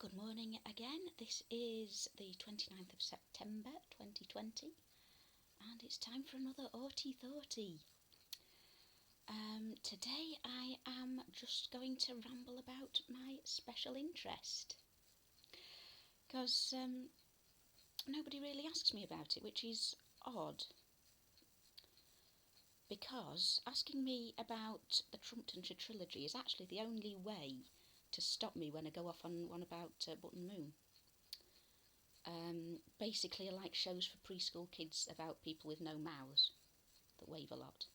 Good morning again. This is the 29th of September 2020 and it's time for another Aughty Thoughty. Today I am just going to ramble about my special interest because nobody really asks me about it, which is odd, because asking me about the Trumptonshire Trilogy is actually the only way to stop me when I go off on one about Button Moon. Basically, I like shows for preschool kids about people with no mouths that wave a lot.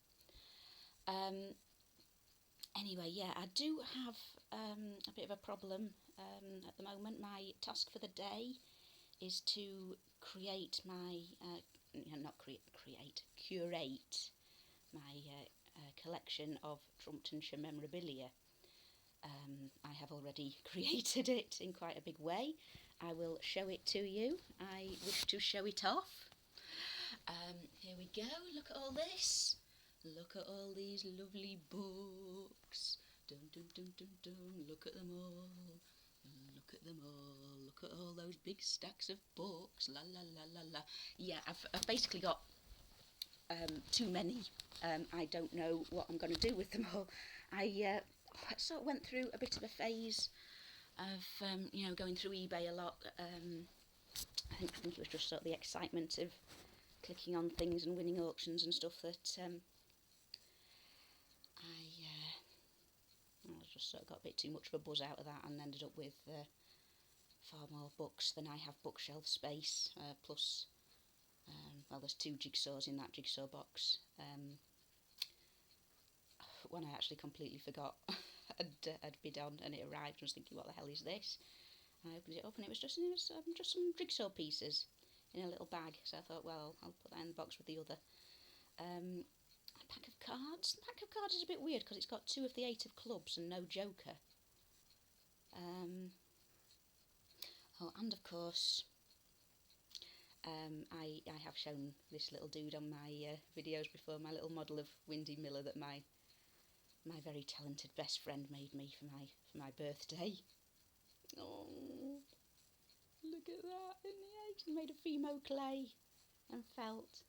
Anyway, yeah, I do have a bit of a problem at the moment. My task for the day is to curate my my collection of Trumptonshire memorabilia. I have already created it in quite a big way. I will show it to you. I wish to show it off. Here we go. Look at all this. Look at all these lovely books. Dum dum dum dum dum. Look at them all. Look at them all. Look at all those big stacks of books. La la la la la. Yeah, I've basically got too many. I don't know what I'm going to do with them all. I sort of went through a bit of a phase of going through eBay a lot. I think it was just sort of the excitement of clicking on things and winning auctions and stuff that I just sort of got a bit too much of a buzz out of that and ended up with far more books than I have bookshelf space. Plus, there's 2 jigsaws in that jigsaw box. One I actually completely forgot had bid on, and it arrived. I was thinking, what the hell is this? And I opened it up, and it was just some jigsaw pieces in a little bag. So I thought, well, I'll put that in the box with the other. A pack of cards. The pack of cards is a bit weird because it's got 2 of the 8 of clubs and no joker. And of course, I have shown this little dude on my videos before, my little model of Windy Miller that my very talented best friend made me for my birthday. Oh, look at that in the eggs. He made of Fimo clay and felt.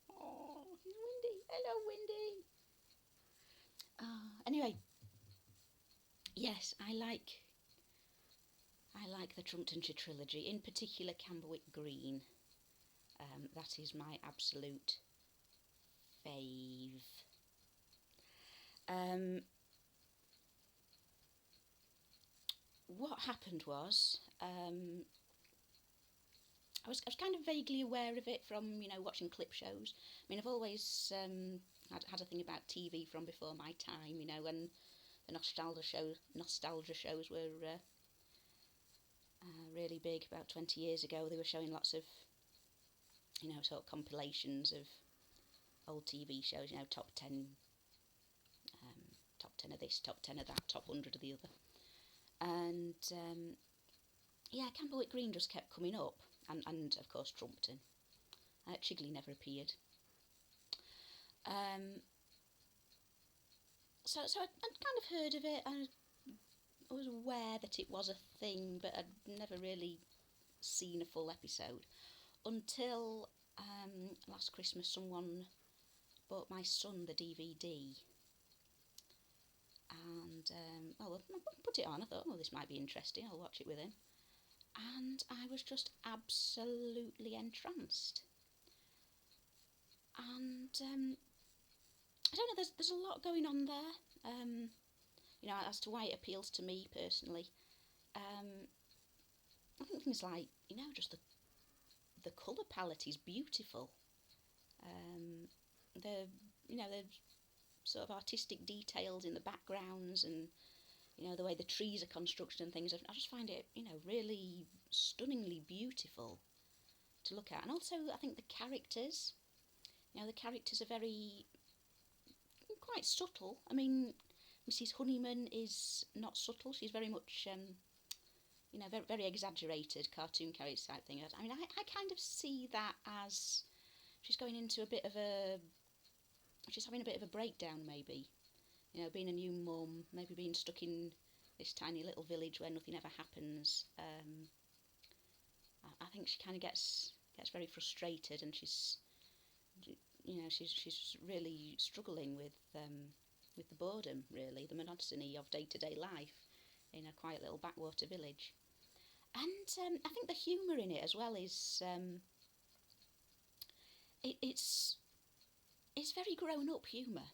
Oh, he's Windy. Hello, Windy. Anyway, yes, I like the Trumptonshire Trilogy, in particular Cambodia Green. That is my absolute fave. What happened was, I was kind of vaguely aware of it from watching clip shows. I mean, I've always had a thing about TV from before my time. When the nostalgia shows were really big about 20 years ago. They were showing lots of sort of compilations of old TV shows. Top 10, top 10 of this, top 10 of that, top 100 of the other. And Cambodia Green just kept coming up, and of course Trumpton. Jiggly never appeared. So I'd kind of heard of it, and I was aware that it was a thing, but I'd never really seen a full episode until last Christmas someone bought my son the DVD. And I put it on. I thought, this might be interesting. I'll watch it with him. And I was just absolutely entranced. And I don't know. There's a lot going on there. As to why it appeals to me personally. I think things like just the colour palette is beautiful. The sort of artistic details in the backgrounds, and the way the trees are constructed and things. I just find it really stunningly beautiful to look at. And also I think the characters are quite subtle. I mean, Mrs. Honeyman is not subtle. She's very much very, very exaggerated cartoon character type thing. I mean, I kind of see that as she's going into she's having a bit of a breakdown, maybe. Being a new mum, maybe being stuck in, this tiny little village where nothing ever happens. I think she kind of gets very frustrated, and she's really struggling with the boredom, really, the monotony of day-to-day life in a quiet little backwater village. And I think the humour in it as well is it's very grown-up humour.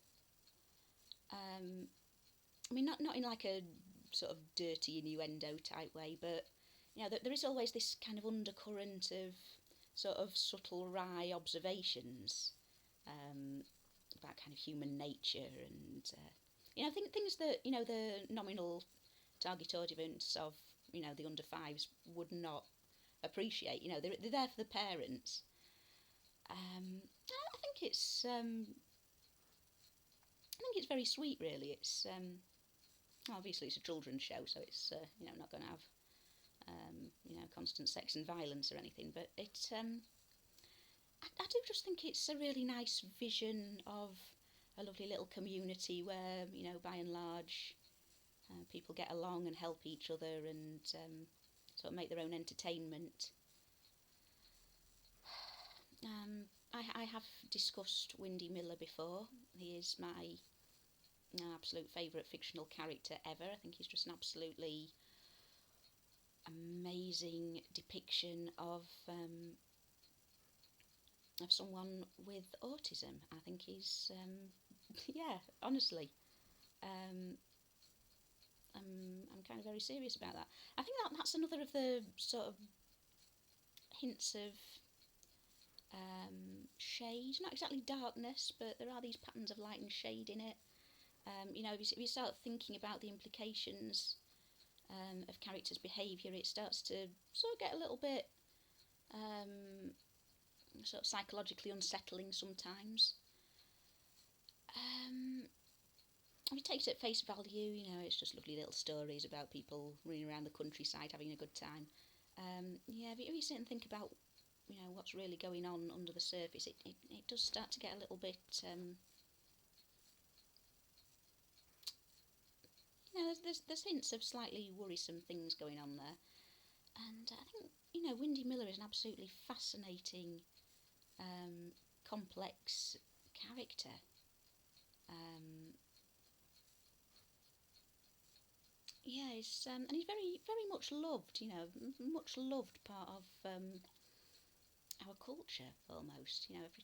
I mean, not in like a sort of dirty innuendo type way, but there is always this kind of undercurrent of sort of subtle wry observations about kind of human nature, and things that the nominal target audience of the under fives would not appreciate. They're there for the parents. I think it's very sweet, really. It's obviously it's a children's show, so it's not going to have constant sex and violence or anything, but I do just think it's a really nice vision of a lovely little community where by and large people get along and help each other, and sort of make their own entertainment. I have discussed Windy Miller before. He is my absolute favourite fictional character ever. I think he's just an absolutely amazing depiction of someone with autism. I think he's yeah, honestly, I'm kind of very serious about that. I think that's another of the sort of hints of shade, not exactly darkness, but there are these patterns of light and shade in it. If you start thinking about the implications of characters' behaviour, it starts to sort of get a little bit sort of psychologically unsettling sometimes. If you take it at face value, it's just lovely little stories about people running around the countryside having a good time. If you sit and think about what's really going on under the surface, it does start to get a little bit there's hints of slightly worrisome things going on there. And I think Windy Miller is an absolutely fascinating complex character. And he's very very much loved, much loved part of our culture almost. Every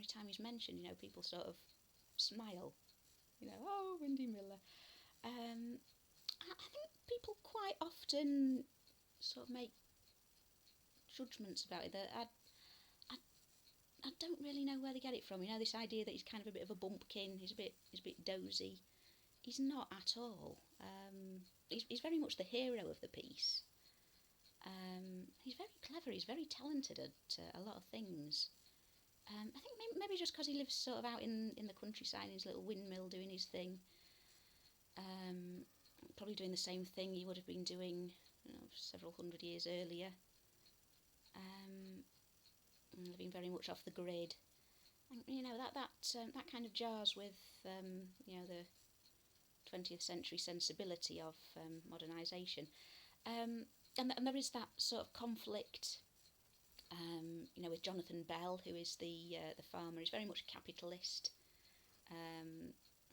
time he's mentioned, people sort of smile. Oh, Windy Miller. I think people quite often sort of make judgments about it that I don't really know where they get it from. This idea that he's kind of a bit of a bumpkin, he's a bit dozy. He's not at all. He's very much the hero of the piece. He's very clever. He's very talented at a lot of things. I think maybe just because he lives sort of out in the countryside in his little windmill doing his thing. Probably doing the same thing he would have been doing several hundred years earlier. Living very much off the grid. And, that kind of jars with the 20th century sensibility of modernisation. And there is that sort of conflict with Jonathan Bell, who is the farmer. He's very much a capitalist.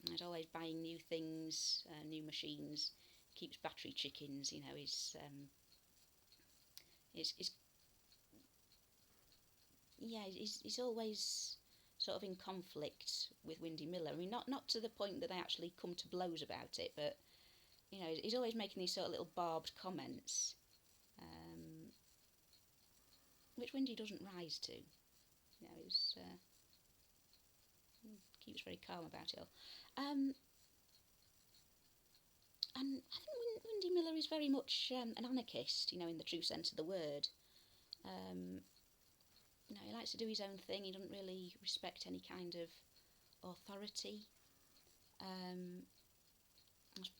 He's always buying new things, new machines. Keeps battery chickens. He's always sort of in conflict with Windy Miller. I mean, not to the point that they actually come to blows about it, but he's always making these sort of little barbed comments, which Windy doesn't rise to. He keeps very calm about it all. And I think Windy Miller is very much an anarchist, in the true sense of the word. He likes to do his own thing. He doesn't really respect any kind of authority.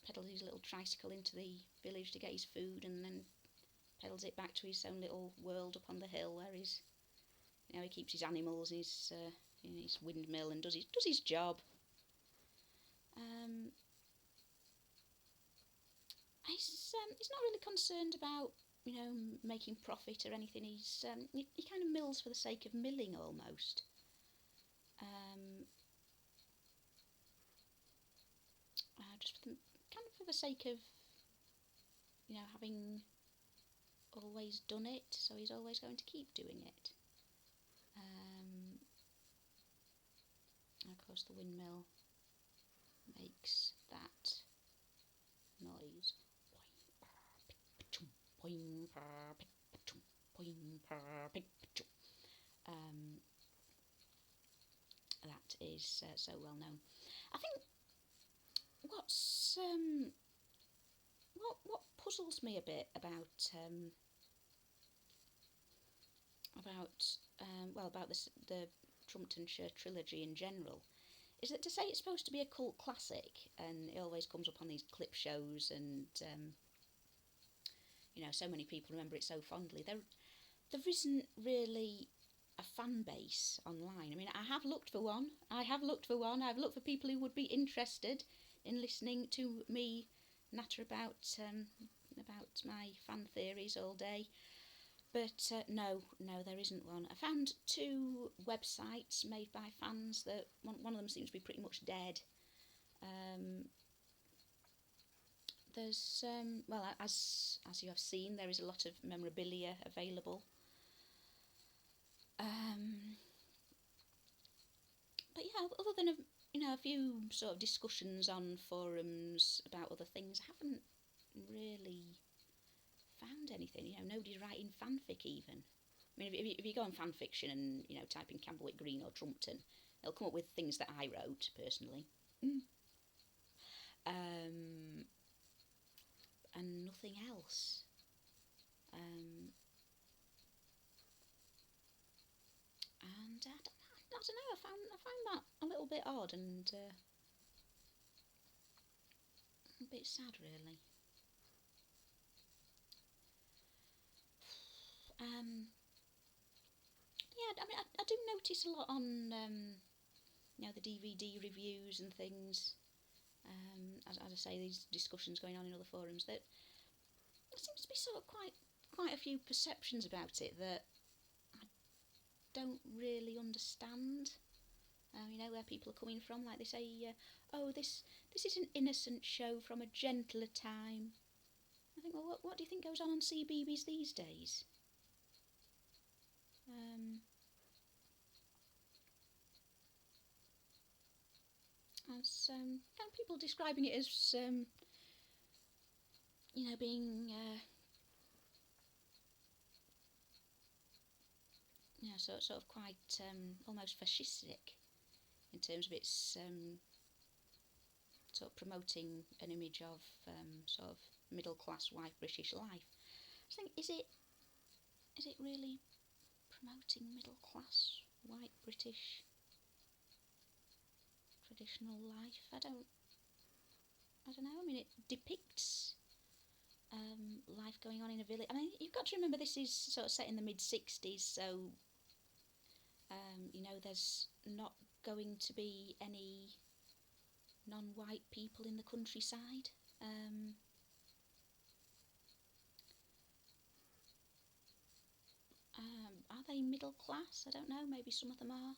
Pedals his little tricycle into the village to get his food, and then pedals it back to his own little world up on the hill where he keeps his animals and his windmill and does his job. Um, he's not really concerned about, you know, making profit or anything. He kind of mills for the sake of milling almost. Just for kind of for the sake of, you know, having always done it, so he's always going to keep doing it. And of course the windmill makes that noise. That is so well known. I think what puzzles me a bit about the Trumptonshire Trilogy in general is that to say it's supposed to be a cult classic, and it always comes up on these clip shows, and you know, so many people remember it so fondly. There isn't really a fan base online. I mean, I have looked for one. I've looked for people who would be interested in listening to me natter about my fan theories all day. But no, there isn't one. I found 2 websites made by fans that one of them seems to be pretty much dead. There's well, as you have seen, there is a lot of memorabilia available. But yeah, other than a few sort of discussions on forums about other things, I haven't really found anything. You know, nobody's writing fanfic even. I mean, if you go on fanfiction and, you know, type in Cambodia Green or Trumpton, they'll come up with things that I wrote personally. And nothing else. And I don't know. I find that a little bit odd and a bit sad, really. Yeah, I mean, I do notice a lot on you know, the DVD reviews and things. As I say, these discussions going on in other forums, that there seems to be sort of quite a few perceptions about it that I don't really understand. You know, where people are coming from. Like they say, oh, this is an innocent show from a gentler time. I think, well, what do you think goes on CBeebies these days? As kind of people describing it as, you know, being, you know, sort of quite almost fascistic in terms of its sort of promoting an image of sort of middle class white British life. I think, is it really promoting middle class white British traditional life? I don't know. I mean, it depicts life going on in a village. I mean, you've got to remember this is sort of set in the mid-60s, so you know, there's not going to be any non-white people in the countryside. Are they middle class? I don't know. Maybe some of them are.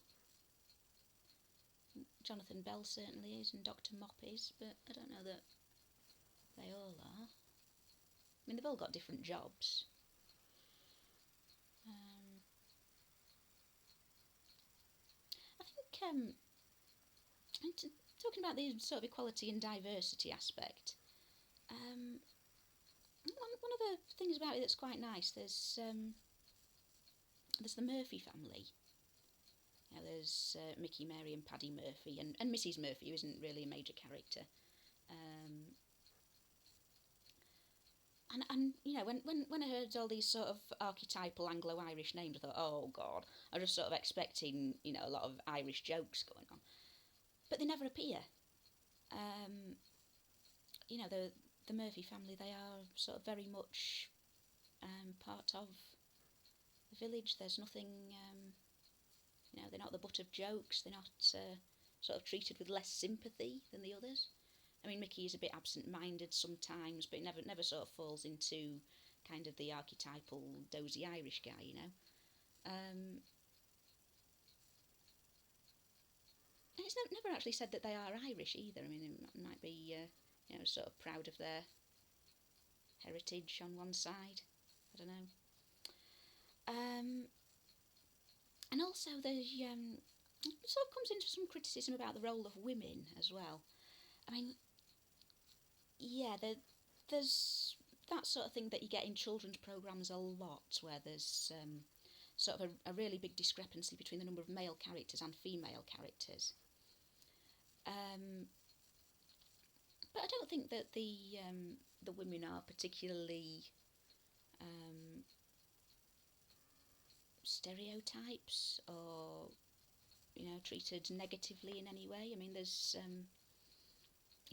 Jonathan Bell certainly is, and Dr. Mop is, but I don't know that they all are. I mean, they've all got different jobs. I think, talking about the sort of equality and diversity aspect, one of the things about it that's quite nice, there's the Murphy family. You know, there's Mickey, Mary and Paddy Murphy, and Mrs. Murphy, who isn't really a major character. And you know, when I heard all these sort of archetypal Anglo-Irish names, I thought, oh God, I was just sort of expecting, you know, a lot of Irish jokes going on. But they never appear. You know, the Murphy family, they are sort of very much part of the village. There's nothing, you know, they're not the butt of jokes. They're not sort of treated with less sympathy than the others. I mean, Mickey is a bit absent-minded sometimes, but never sort of falls into kind of the archetypal dozy Irish guy, you know. And it's never actually said that they are Irish either. I mean, they might be, sort of proud of their heritage on one side. I don't know. And also it sort of comes into some criticism about the role of women as well. I mean, yeah, there's that sort of thing that you get in children's programmes a lot, where there's sort of a really big discrepancy between the number of male characters and female characters. But I don't think that the women are particularly stereotypes or treated negatively in any way. I mean, there's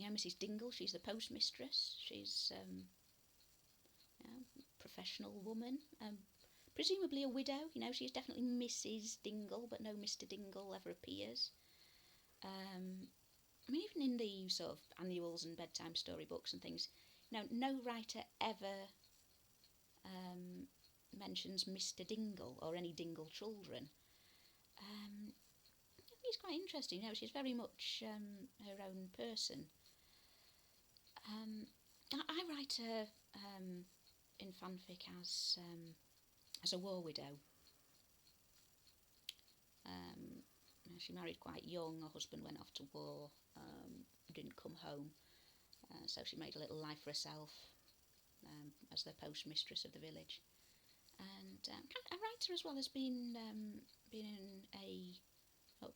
Mrs. Dingle. She's the postmistress. She's professional woman. Presumably a widow. She's definitely Mrs. Dingle, but no Mr. Dingle ever appears. I mean, even in the sort of annuals and bedtime storybooks and things, no writer ever mentions Mr. Dingle or any Dingle children. It's quite interesting. She's very much her own person. I write her in fanfic as a war widow. She married quite young. Her husband went off to war, didn't come home, so she made a little life for herself as the postmistress of the village. And a writer as well has been in a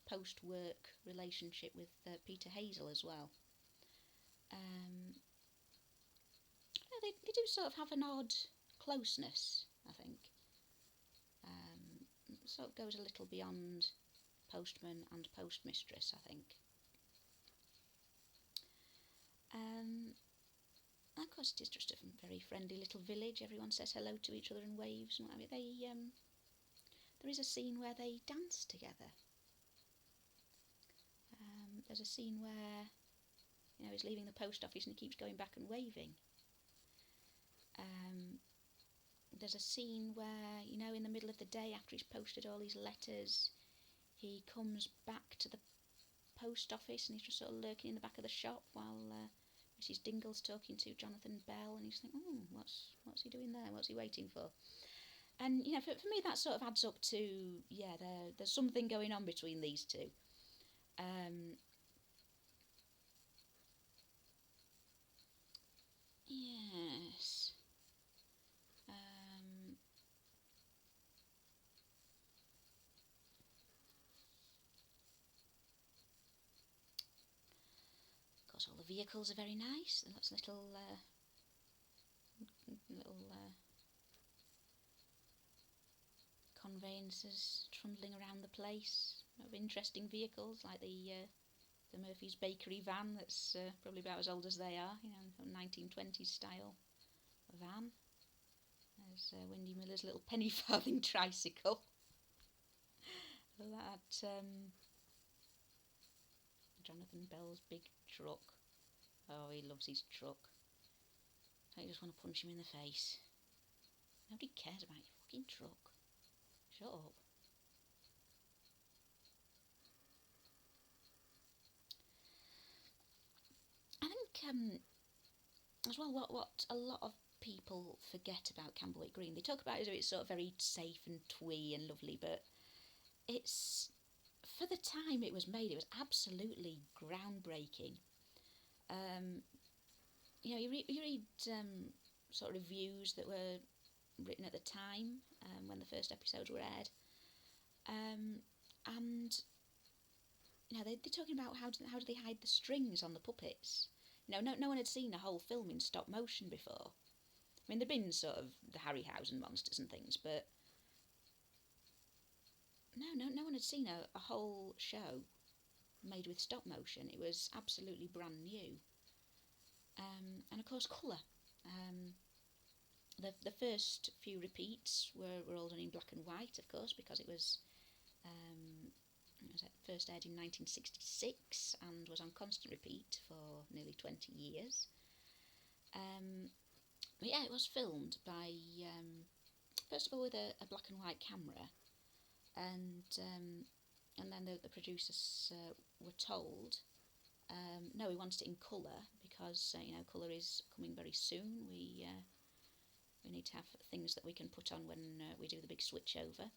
post-work relationship with Peter Hazel as well. They do sort of have an odd closeness, I think. Sort of goes a little beyond postman and postmistress, I think. Of course, it is just a very friendly little village. Everyone says hello to each other and waves. And I mean, there is a scene where they dance together. There's a scene where he's leaving the post office and he keeps going back and waving. There's a scene where in the middle of the day, after he's posted all his letters, he comes back to the post office and he's just sort of lurking in the back of the shop while Mrs. Dingle's talking to Jonathan Bell, and he's thinking, what's he doing there? What's he waiting for? And for me that sort of adds up to there's something going on between these two. Yes. Of course, all the vehicles are very nice. Lots of little conveyances trundling around the place. Of interesting vehicles like the Murphy's Bakery van that's probably about as old as they are, 1920s style van. There's Windy Miller's little penny farthing tricycle. That Jonathan Bell's big truck. Oh, he loves his truck. I just want to punch him in the face. Nobody cares about your fucking truck. Shut up. I think as well what a lot of people forget about Cambodia Green. They talk about it as it's sort of very safe and twee and lovely, but it's, for the time it was made, it was absolutely groundbreaking. You read sort of reviews that were written at the time when the first episodes were aired, and they're talking about how do they hide the strings on the puppets. No one had seen a whole film in stop motion before. I mean, there'd been sort of the Harryhausen monsters and things, but no one had seen a whole show made with stop motion. It was absolutely brand new. And of course, colour. The first few repeats were all done in black and white, of course, because it was It was first aired in 1966 and was on constant repeat for nearly 20 years. But yeah, it was filmed by, first of all, with a black and white camera, and then the producers were told, no, we wanted it in colour because colour is coming very soon. We need to have things that we can put on when we do the big switch over.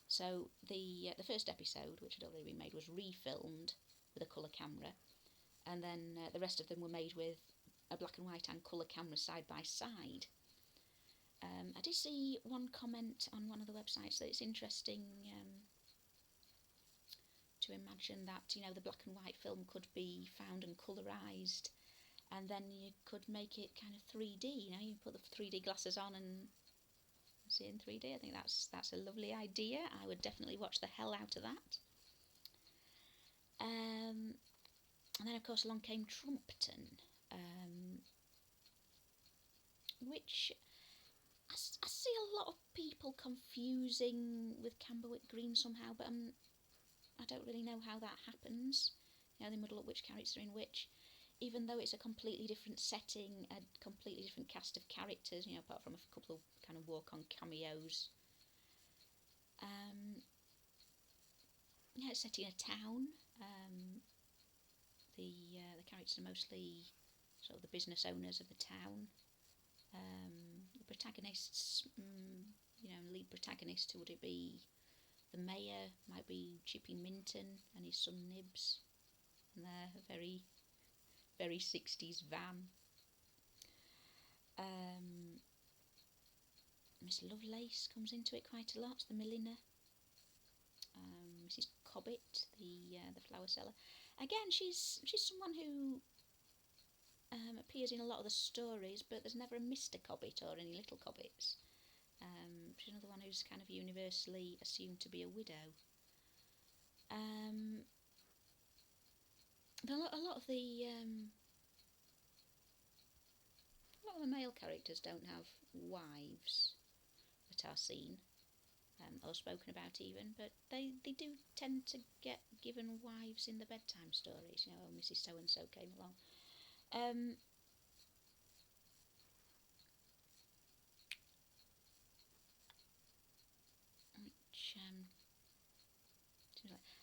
So the first episode, which had already been made, was refilmed with a colour camera, and then the rest of them were made with a black and white and colour camera side by side. I did see one comment on one of the websites that it's interesting to imagine that the black and white film could be found and colourised, and then you could make it kind of 3D. You put the 3D glasses on and see it in 3D. I think that's a lovely idea. I would definitely watch the hell out of that. And then of course along came Trumpton, which I see a lot of people confusing with Cambodia Green somehow, but I don't really know how that happens. They muddle up which characters are in which, even though it's a completely different setting, a completely different cast of characters, apart from a couple of kind of walk-on cameos. It's set in a town. The characters are mostly sort of the business owners of the town. The protagonists, lead protagonist, would it be the mayor? Might be Chippy Minton and his son Nibs, and their very, very 60s van. Miss Lovelace comes into it quite a lot, the milliner. Mrs. Cobbett, the flower seller. Again, she's someone who appears in a lot of the stories, but there's never a Mr. Cobbett or any little Cobbetts. She's another one who's kind of universally assumed to be a widow. But a lot of the male characters don't have wives that are seen or spoken about even, but they do tend to get given wives in the bedtime stories. Mrs. So and so came along. And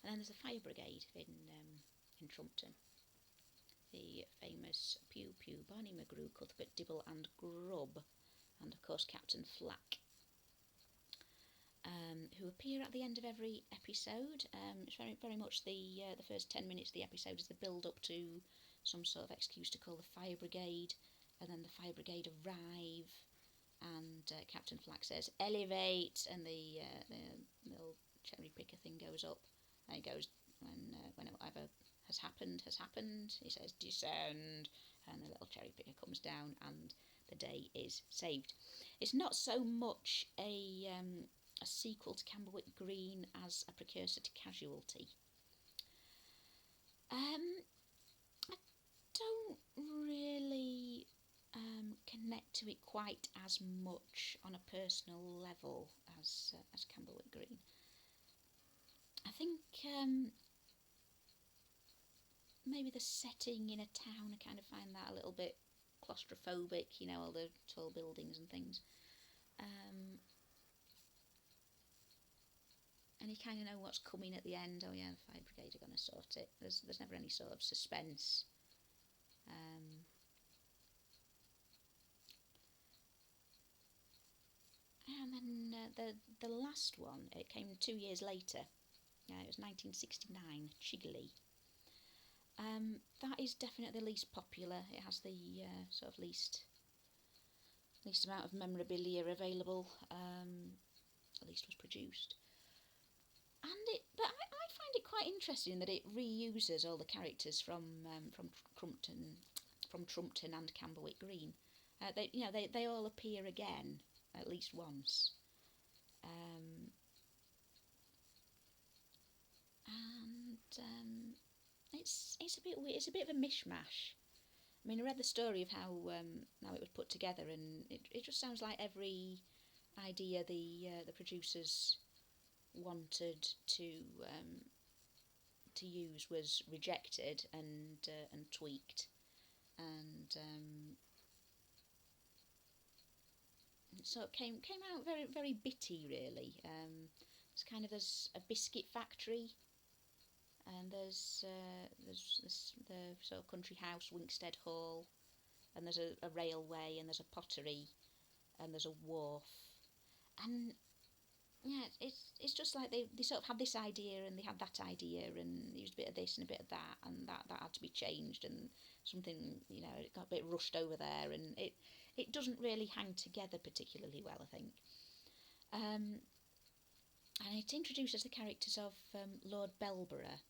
then there's the fire brigade in Trumpton. The famous Pew Pew, Barney McGrew, Cuthbert Dibble and Grubb, and of course Captain Flack, who appear at the end of every episode. It's very, very much the first 10 minutes of the episode is the build-up to some sort of excuse to call the fire brigade, and then the fire brigade arrive, and Captain Flack says, "Elevate," and the little cherry picker thing goes up, and it goes, when whatever has happened, he says, "Descend," and the little cherry picker comes down, and the day is saved. It's not so much a sequel to Cambodia Green as a precursor to Casualty. I don't really connect to it quite as much on a personal level as Cambodia Green. I think maybe the setting in a town, I kind of find that a little bit claustrophobic, all the tall buildings and things. And you kind of know what's coming at the end. Oh yeah, the fire brigade are going to sort it. There's never any sort of suspense. And then the last one, it came 2 years later. It was 1969, Jiggly. That is definitely the least popular. It has the sort of least amount of memorabilia available. At least was produced. But I find it quite interesting that it reuses all the characters from Trumpton and Cambodia Green. They all appear again at least once. It's a bit weird. It's a bit of a mishmash. I mean, I read the story of how it was put together, and it just sounds like every idea the producers wanted to to use was rejected and tweaked, and so it came out very very bitty really. It's kind of, there's a Biscuit Factory, and there's the sort of country house Winkstead Hall, and there's a railway, and there's a pottery, and there's a wharf, and yeah, it's just like they sort of had this idea and they had that idea and used a bit of this and a bit of that, and that had to be changed, and something, it got a bit rushed over there, and it doesn't really hang together particularly well, I think. And it introduces the characters of Lord Belborough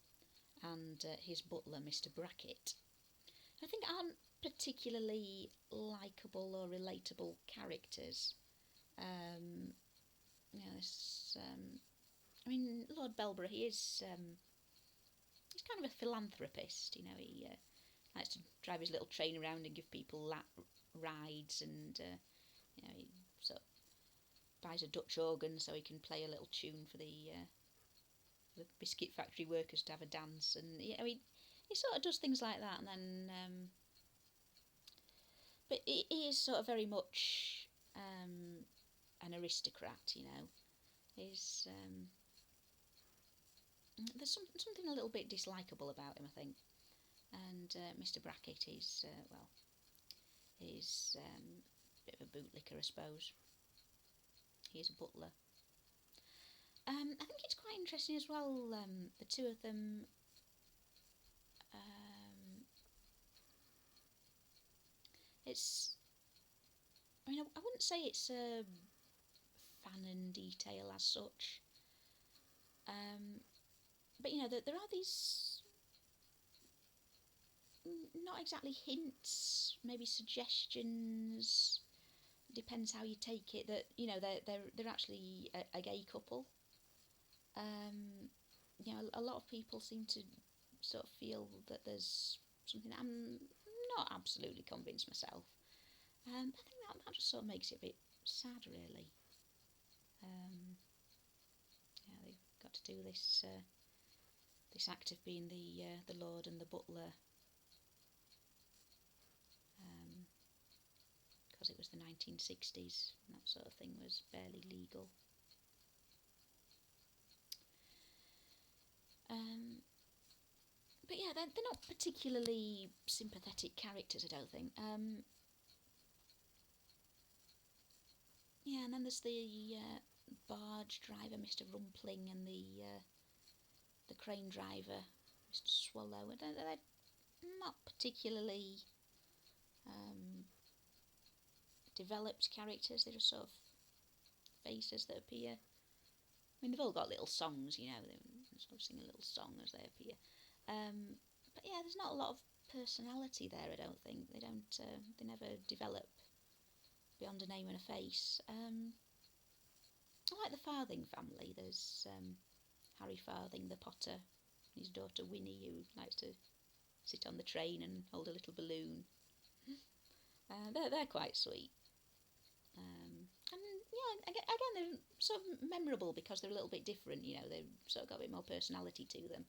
and his butler, Mr. Brackett. I think aren't particularly likeable or relatable characters. I mean, Lord Belborough, he's kind of a philanthropist. He likes to drive his little train around and give people rides, and he sort of buys a Dutch organ so he can play a little tune for the Biscuit Factory workers to have a dance, and he sort of does things like that, and then but he is sort of very much an aristocrat. He's there's something a little bit dislikable about him, I think. And Mr. Brackett is he's a bit of a bootlicker, I suppose. He's a butler. I think it's quite interesting as well. The two of them. It's. I mean, I wouldn't say it's a fanon detail as such. But there are these, not exactly hints, maybe suggestions. Depends how you take it. That they're actually a gay couple. A lot of people seem to sort of feel that there's something that I'm not absolutely convinced myself. I think that just sort of makes it a bit sad, really. They've got to do this this act of being the lord and the butler, because it was the 1960s and that sort of thing was barely legal. But yeah, they're not particularly sympathetic characters, I don't think. And then there's the barge driver, Mr. Rumpling, and the crane driver, Mr. Swallow. They're not particularly developed characters. They're just sort of faces that appear. I mean, they've all got little songs, they sort of sing a little song as they appear. But yeah, there's not a lot of personality there, I don't think. They never develop beyond a name and a face. I like the Farthing family. There's Harry Farthing, the potter, his daughter Winnie, who likes to sit on the train and hold a little balloon. They're quite sweet. And yeah, again, they're sort of memorable because they're a little bit different. They've sort of got a bit more personality to them.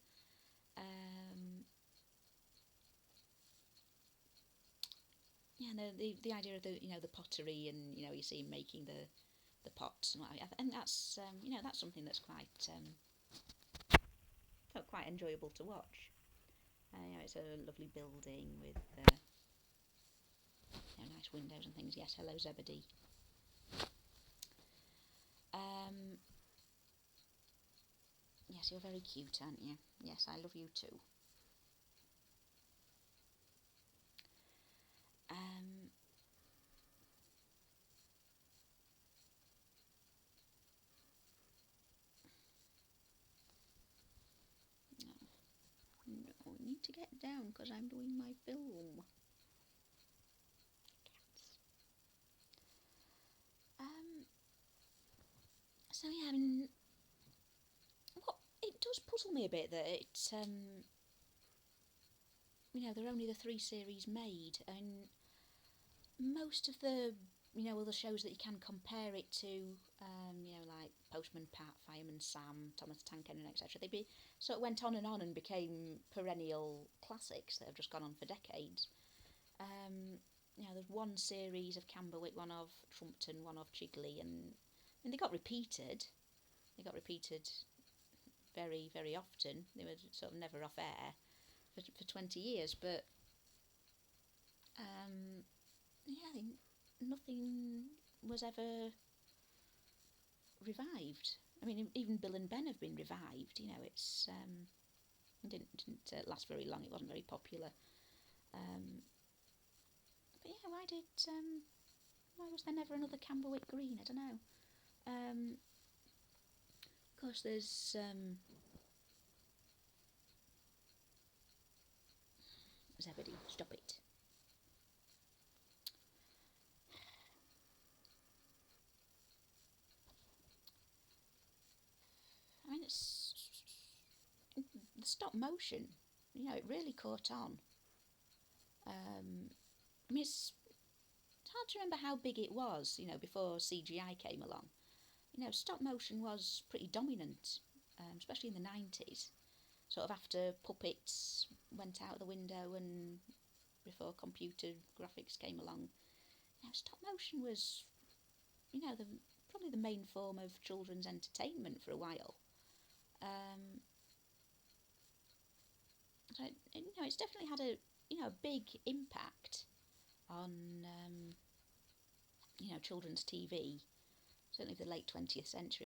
And the idea of the pottery, and you see him making the pots, and I think that's that's something that's quite enjoyable to watch. It's a lovely building with nice windows and things. Yes, hello Zebedee. Yes, you're very cute, aren't you? Yes, I love you too. No, I need to get down because I'm doing my film. So yeah, I mean, it does puzzle me a bit that it's there are only the 3 series made, and most of the other shows that you can compare it to, like Postman Pat, Fireman Sam, Thomas the Tank Engine, etc. They sort of went on and became perennial classics that have just gone on for decades. There's one series of Camberwick, one of Trumpton, one of Jiggly, and they got repeated. They got repeated very, very often. They were sort of never off air for 20 years, but nothing was ever revived. I mean, even Bill and Ben have been revived. It didn't last very long. It wasn't very popular. But yeah, why was there never another Camberwick Green? I don't know. Of course, there's Zebedee. Stop it. I mean, it's the stop motion. It really caught on. I mean, it's hard to remember how big it was, before CGI came along. Stop motion was pretty dominant, especially in the 90s. Sort of after puppets went out the window and before computer graphics came along. Stop motion was, probably the main form of children's entertainment for a while. So it's definitely had a big impact on children's TV, certainly the late 20th century.